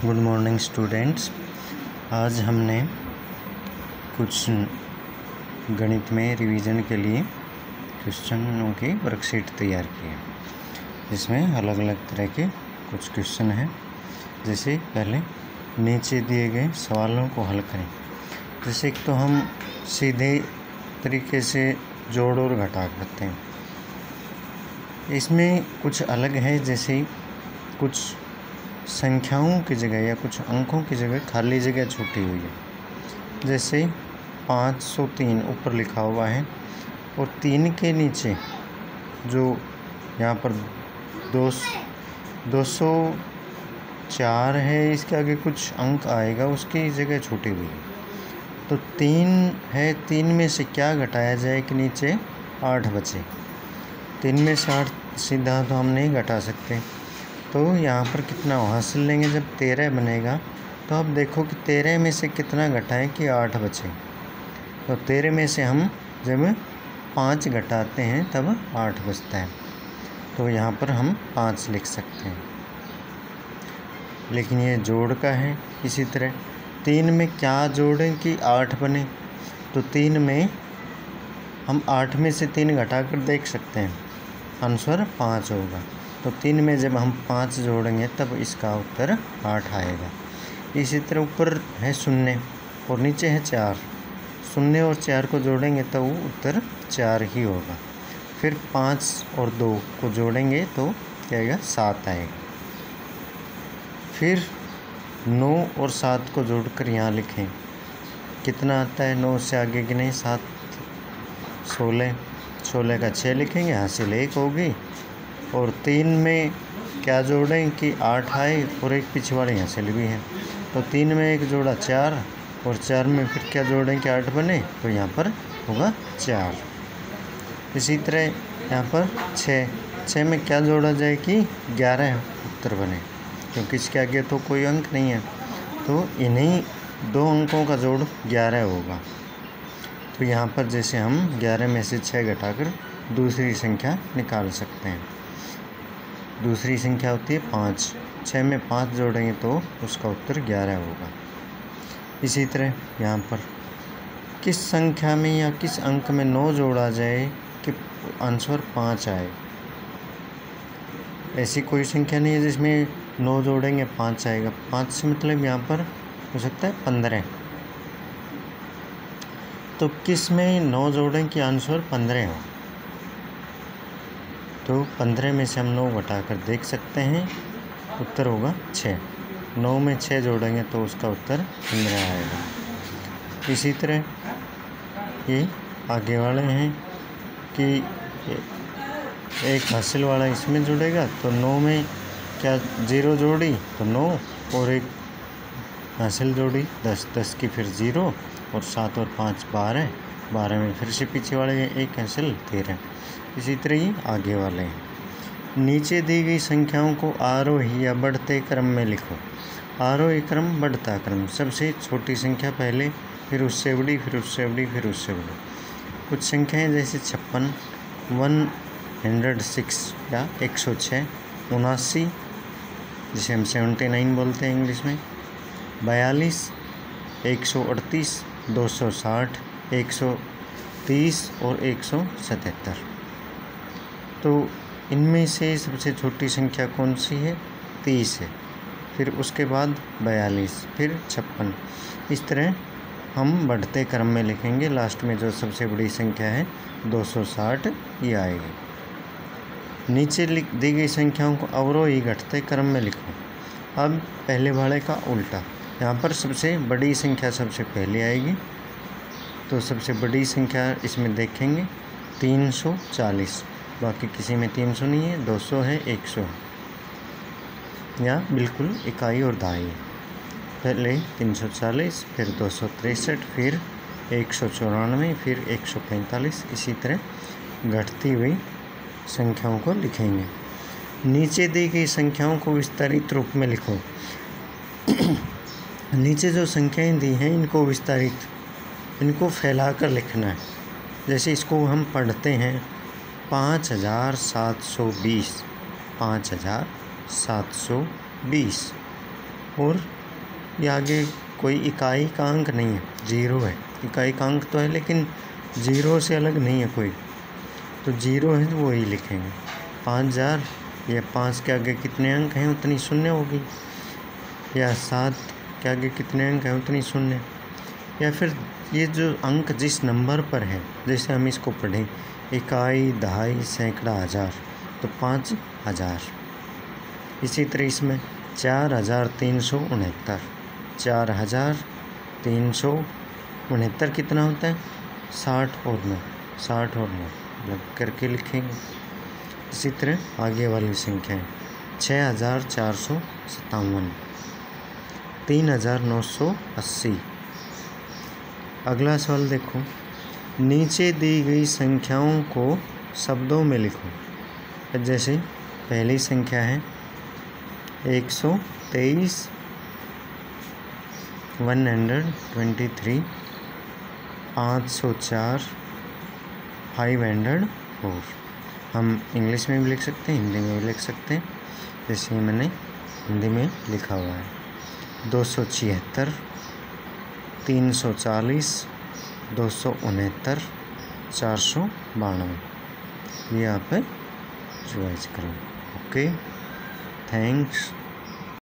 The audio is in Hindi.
Good morning students. आज हमने कुछ गणित में रिवीजन के लिए क्वेश्चनों की वर्कशीट तैयार की है, जिसमें अलग अलग तरह के कुछ क्वेश्चन हैं। जैसे पहले नीचे दिए गए सवालों को हल करें। जैसे एक तो हम सीधे तरीके से जोड़ और घटा करते हैं, इसमें कुछ अलग है। जैसे कुछ संख्याओं की जगह या कुछ अंकों की जगह खाली जगह छूटी हुई है। जैसे 503 ऊपर लिखा हुआ है और 3 के नीचे जो यहाँ पर 204 है, इसके आगे कुछ अंक आएगा, उसकी जगह छूटी हुई है। तो 3 है, 3 में से क्या घटाया जाए कि नीचे 8 बचे। 3 में से 8 सीधा तो हम नहीं घटा सकते, तो यहाँ पर कितना हासिल लेंगे। जब 13 बनेगा तो अब देखो कि 13 में से कितना घटाएं कि 8 बचे। तो 13 में से हम जब 5 घटाते हैं तब 8 बचता है, तो यहाँ पर हम 5 लिख सकते हैं। लेकिन ये जोड़ का है। इसी तरह 3 में क्या जोड़ें कि 8 बने। तो 3 में हम 8 में से 3 घटा कर देख सकते हैं, आंसर 5 होगा। तो 3 में जब हम 5 जोड़ेंगे तब इसका उत्तर 8 आएगा। इसी तरह ऊपर है 0 और नीचे है 4। 0 और 4 को जोड़ेंगे तो उत्तर 4 ही होगा। फिर 5 और 2 को जोड़ेंगे तो क्या आएगा, 7 आएगा। फिर 9 और 7 को जोड़कर यहाँ लिखें, कितना आता है। 9 से आगे की नहीं, 7 16, 16 का 6 लिखेंगे, हासिल 1 होगी। और 3 में क्या जोड़ें कि 8 आए और एक पीछे वाले हासिल भी है। तो 3 में एक जोड़ा 4 और 4 में फिर क्या जोड़ें कि 8 बने, तो यहाँ पर होगा 4। इसी तरह यहाँ पर 6 में क्या जोड़ा जाए कि 11 उत्तर बने, क्योंकि इसके आगे तो कोई अंक नहीं है, तो इन्हीं 2 अंकों का जोड़ 11 होगा। तो यहाँ पर जैसे हम 11 में से 6 घटाकर दूसरी संख्या निकाल सकते हैं। दूसरी संख्या होती है 5। 6 में 5 जोड़ेंगे तो उसका उत्तर 11 होगा। इसी तरह यहाँ पर किस संख्या में या किस अंक में 9 जोड़ा जाए कि आंसर 5 आए। ऐसी कोई संख्या नहीं है जिसमें 9 जोड़ेंगे 5 आएगा। 5 से मतलब यहाँ पर हो सकता है 15। तो किस में 9 जोड़ें कि आंसर 15 हो। तो 15 में से हम 9 घटाकर देख सकते हैं, उत्तर होगा 6। 9 में 6 जोड़ेंगे तो उसका उत्तर 15 आएगा। इसी तरह ये आगे वाले हैं कि एक हासिल वाला इसमें जुड़ेगा, तो 9 में क्या 0 जोड़ी तो 9 और एक हासिल जोड़ी 10, 10 की फिर 0 और 7 और 5 12, 12 में फिर से पीछे वाले एक हासिल 13। इसी तरह ही आगे वाले हैं। नीचे दी गई संख्याओं को आरोही या बढ़ते क्रम में लिखो। आरोही क्रम, बढ़ता क्रम। सबसे छोटी संख्या पहले, फिर उससे बड़ी, फिर उससे बड़ी, फिर उससे बड़ी। कुछ संख्याएं जैसे 56, 106 या 106, 79 जिसे हम 79 बोलते हैं इंग्लिश में, 42, 138, 260, 130 और 177। तो इनमें से सबसे छोटी संख्या कौन सी है? 30 है। फिर उसके बाद 42, फिर 56। इस तरह हम बढ़ते क्रम में लिखेंगे। लास्ट में जो सबसे बड़ी संख्या है 260 ये आएगी। नीचे दी गई संख्याओं को अवरोही घटते क्रम में लिखो। अब पहले वाले का उल्टा, यहाँ पर सबसे बड़ी संख्या सबसे पहले आएगी। तो सबसे बड़ी संख्या इसमें देखेंगे 340, बाकी किसी में 300 नहीं है, 200 है, 100 या बिल्कुल इकाई और दहाई। पहले 340, फिर 263, फिर 194, फिर 145। इसी तरह घटती हुई संख्याओं को लिखेंगे। नीचे दी गई संख्याओं को विस्तारित रूप में लिखो। नीचे जो संख्याएं दी हैं इनको विस्तारित, इनको फैलाकर लिखना है। जैसे इसको हम पढ़ते हैं 5720, 5720। और ये आगे कोई इकाई का अंक नहीं है, 0 है। इकाई का अंक तो है लेकिन 0 से अलग नहीं है कोई, तो 0 है तो वही लिखेंगे। 5000 या 5 के आगे कितने अंक हैं उतनी शून्य होगी, या 7 के आगे कितने अंक हैं उतनी शून्य, या फिर ये जो अंक जिस नंबर पर है, जैसे हम इसको पढ़ें इकाई, दहाई, सैकड़ा, हज़ार, तो 5000। इसी तरह इसमें 4369, 4369 कितना होता है, 60 और 9, 60 और 9 लग करके लिखेंगे। इसी तरह आगे वाली संख्याएं 6457, 3980। अगला सवाल देखो, नीचे दी गई संख्याओं को शब्दों में लिखो। जैसे पहली संख्या है 123, 123, 504, 504। हम इंग्लिश में भी लिख सकते हैं, हिंदी में भी लिख सकते हैं, जैसे मैंने हिंदी में लिखा हुआ है। 276, 340, 269, 492। ये आप रिवाइज करो। Okay, thanks.